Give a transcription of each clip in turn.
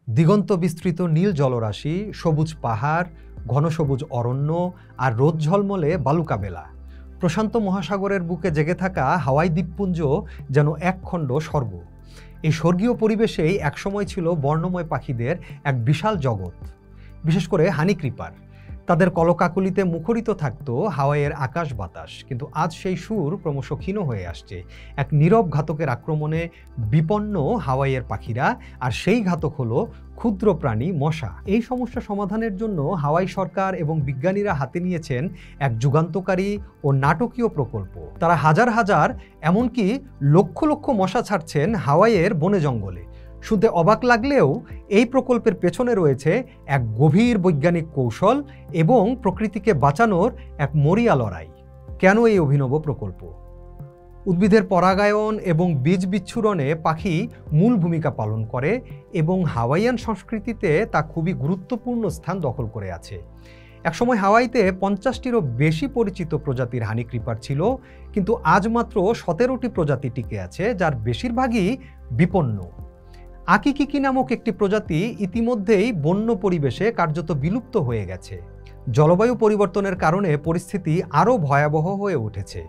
দিগন্ত বিস্তৃত নীল জলরাশি, সবুজ পাহাড়, ঘন সবুজ অরণ্য আর রোদ ঝলমলে বালুকাবেলা। প্রশান্ত মহাসাগরের বুকে জেগে থাকা হাওয়াই দ্বীপপুঞ্জ যেন একখণ্ড স্বর্গ। এই স্বর্গীয় পরিবেশেই একসময় ছিল বর্ণময় পাখিদের এক বিশাল জগৎ, বিশেষ করে হানিক্রিপার। তাদের কলকাকলিতে মুখরিত থাকত হাওয়াইয়ের আকাশ বাতাস। কিন্তু আজ সেই সুর ক্রমশ ক্ষীণ হয়ে আসছে এক নীরব ঘাতকের আক্রমণে বিপন্ন হাওয়াইয়ের পাখিরা। আর সেই ঘাতক হলো ক্ষুদ্র প্রাণী মশা। এই সমস্যা সমাধানের জন্য হাওয়াই সরকার এবং বিজ্ঞানীরা হাতে নিয়েছেন এক যুগান্তকারী ও নাটকীয় প্রকল্প। তারা হাজার হাজার, এমনকি লক্ষ লক্ষ মশা ছাড়ছেন হাওয়াইয়ের বনে জঙ্গলে। শুনতে অবাক লাগলেও এই প্রকল্পের পেছনে রয়েছে এক গভীর বৈজ্ঞানিক কৌশল এবং প্রকৃতিকে বাঁচানোর এক মরিয়া লড়াই। কেন এই অভিনব প্রকল্প? উদ্ভিদের পরাগায়ন এবং বীজ বিচ্ছুরণে পাখি মূল ভূমিকা পালন করে এবং হাওয়াইয়ান সংস্কৃতিতে তা খুবই গুরুত্বপূর্ণ স্থান দখল করে আছে। একসময় হাওয়াইতে 50টিরও বেশি পরিচিত প্রজাতির হানিক্রিপার ছিল, কিন্তু আজ মাত্র 17টি প্রজাতি টিকে আছে, যার বেশিরভাগই বিপন্ন। আকিকিকি নামক একটি প্রজাতি ইতিমধ্যেই বন্য পরিবেশে কার্যত বিলুপ্ত হয়ে গেছে। জলবায়ু পরিবর্তনের কারণে পরিস্থিতি আরও ভয়াবহ হয়ে উঠেছে।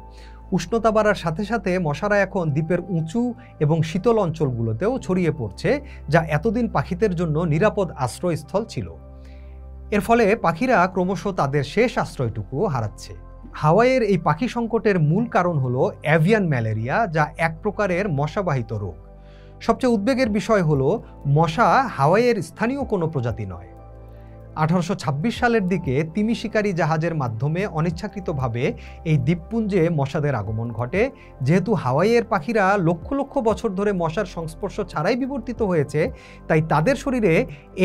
উষ্ণতা বাড়ার সাথে সাথে মশারা এখন দ্বীপের উঁচু এবং শীতল অঞ্চলগুলোতেও ছড়িয়ে পড়ছে, যা এতদিন পাখিদের জন্য নিরাপদ আশ্রয়স্থল ছিল। এর ফলে পাখিরা ক্রমশ তাদের শেষ আশ্রয়টুকু হারাচ্ছে। হাওয়াইয়ের এই পাখি সংকটের মূল কারণ হলো অ্যাভিয়ান ম্যালেরিয়া, যা এক প্রকারের মশাবাহিত রোগ। সবচেয়ে উদ্বেগের বিষয় হলো মশা হাওয়াইয়ের স্থানীয় কোনো প্রজাতি নয়। 1826 সালের দিকে তিমি শিকারী জাহাজের মাধ্যমে অনিচ্ছাকৃতভাবে এই দ্বীপপুঞ্জে মশাদের আগমন ঘটে। যেহেতু হাওয়াইয়ের পাখিরা লক্ষ লক্ষ বছর ধরে মশার সংস্পর্শ ছাড়াই বিবর্তিত হয়েছে, তাই তাদের শরীরে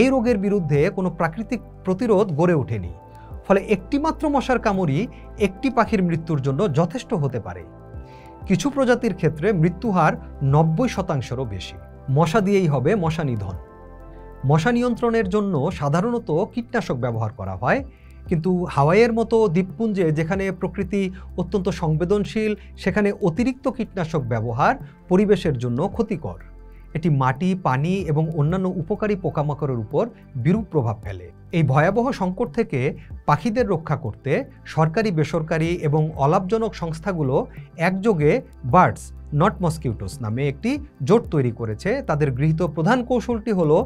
এই রোগের বিরুদ্ধে কোনো প্রাকৃতিক প্রতিরোধ গড়ে ওঠেনি। ফলে একটিমাত্র মশার কামড়ই একটি পাখির মৃত্যুর জন্য যথেষ্ট হতে পারে। কিছু প্রজাতির ক্ষেত্রে মৃত্যুহার 90%-রও বেশি। মশা দিয়েই হবে মশা নিধন। মশা নিয়ন্ত্রণের জন্য সাধারণত কীটনাশক ব্যবহার করা হয়, কিন্তু হাওয়াইয়ের মতো দ্বীপপুঞ্জে যেখানে প্রকৃতি অত্যন্ত সংবেদনশীল, সেখানে অতিরিক্ত কীটনাশক ব্যবহার পরিবেশের জন্য ক্ষতিকর। এটি মাটি, পানি এবং অন্যান্য উপকারী পোকামাকড়ের উপর বিরূপ প্রভাব ফেলে। এই ভয়াবহ সংকট থেকে পাখিদের রক্ষা করতে সরকারি, বেসরকারি এবং অলাভজনক সংস্থাগুলো একযোগে বার্ডস নট মসকিউটোস নামে একটি জোট তৈরি করেছে। তাদের গৃহীত প্রধান কৌশলটি হলো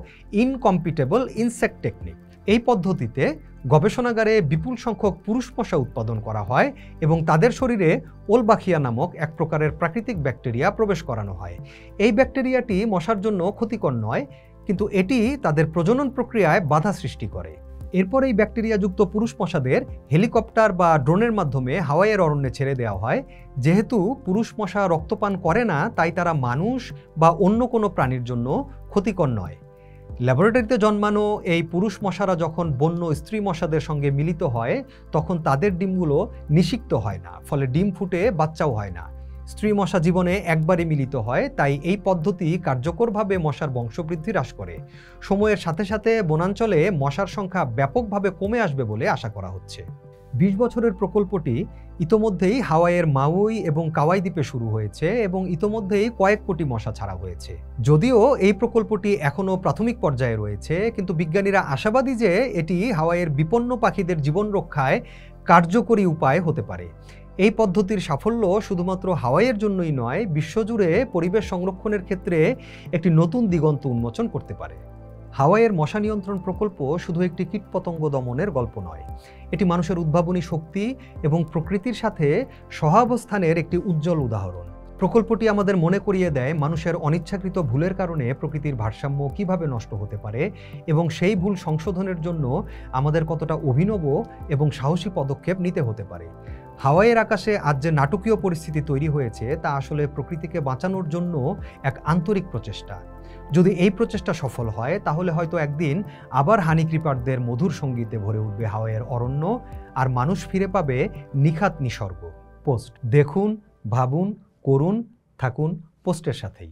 ইনকম্পিটেবল ইনসেক্ট টেকনিক। এই পদ্ধতিতে গবেষণাগারে বিপুল সংখ্যক পুরুষ মশা উৎপাদন করা হয় এবং তাদের শরীরে ওলবাখিয়া নামক এক প্রকারের প্রাকৃতিক ব্যাকটেরিয়া প্রবেশ করানো হয়। এই ব্যাকটেরিয়াটি মশার জন্য ক্ষতিকর নয়, কিন্তু এটি তাদের প্রজনন প্রক্রিয়ায় বাধা সৃষ্টি করে। এরপর এই ব্যাকটেরিয়াযুক্ত পুরুষ মশাদের হেলিকপ্টার বা ড্রোনের মাধ্যমে হাওয়াইয়ের অরণ্যে ছেড়ে দেওয়া হয়। যেহেতু পুরুষ মশা রক্তপান করে না, তাই তারা মানুষ বা অন্য কোনো প্রাণীর জন্য ক্ষতিকর নয়। ল্যাবরেটরিতে জন্মানো এই পুরুষ মশারা যখন বন্য স্ত্রী মশাদের সঙ্গে মিলিত হয়, তখন তাদের ডিমগুলো নিষিক্ত হয় না, ফলে ডিম ফুটে বাচ্চাও হয় না। স্ত্রী মশা জীবনে একবারই মিলিত হয়, তাই এই পদ্ধতি কার্যকরভাবে মশার বংশবৃদ্ধি হ্রাস করে। সময়ের সাথে সাথে বনাঞ্চলে মশার সংখ্যা ব্যাপকভাবে কমে আসবে বলে আশা করা হচ্ছে। 20 বছরের প্রকল্পটি ইতোমধ্যেই হাওয়াইয়ের মাউই এবং কাওয়াই দ্বীপে শুরু হয়েছে এবং ইতোমধ্যেই কয়েক কোটি মশা ছাড়া হয়েছে। যদিও এই প্রকল্পটি এখনও প্রাথমিক পর্যায়ে রয়েছে, কিন্তু বিজ্ঞানীরা আশাবাদী যে এটি হাওয়াইয়ের বিপন্ন পাখিদের জীবন রক্ষায় কার্যকরী উপায় হতে পারে। এই পদ্ধতির সাফল্য শুধুমাত্র হাওয়াইয়ের জন্যই নয়, বিশ্বজুড়ে পরিবেশ সংরক্ষণের ক্ষেত্রে একটি নতুন দিগন্ত উন্মোচন করতে পারে। হাওয়াইয়ের মশা নিয়ন্ত্রণ প্রকল্প শুধু একটি কীটপতঙ্গ দমনের গল্প নয়, এটি মানুষের উদ্ভাবনী শক্তি এবং প্রকৃতির সাথে সহাবস্থানের একটি উজ্জ্বল উদাহরণ। প্রকল্পটি আমাদের মনে করিয়ে দেয় মানুষের অনিচ্ছাকৃত ভুলের কারণে প্রকৃতির ভারসাম্য কিভাবে নষ্ট হতে পারে এবং সেই ভুল সংশোধনের জন্য আমাদের কতটা অভিনব এবং সাহসী পদক্ষেপ নিতে হতে পারে। হাওয়াইয়ের আকাশে আজ যে নাটকীয় পরিস্থিতি তৈরি হয়েছে, তা আসলে প্রকৃতিকে বাঁচানোর জন্য এক আন্তরিক প্রচেষ্টা। যদি এই প্রচেষ্টা সফল হয়, তাহলে হয়তো একদিন আবার হানিক্রিপারদের মধুর সঙ্গীতে ভরে উঠবে হাওয়াইয়ের অরণ্য, আর মানুষ ফিরে পাবে নিখাত নিসর্গ। পোস্ট দেখুন, ভাবুন, করুন, থাকুন পোস্টের সাথেই।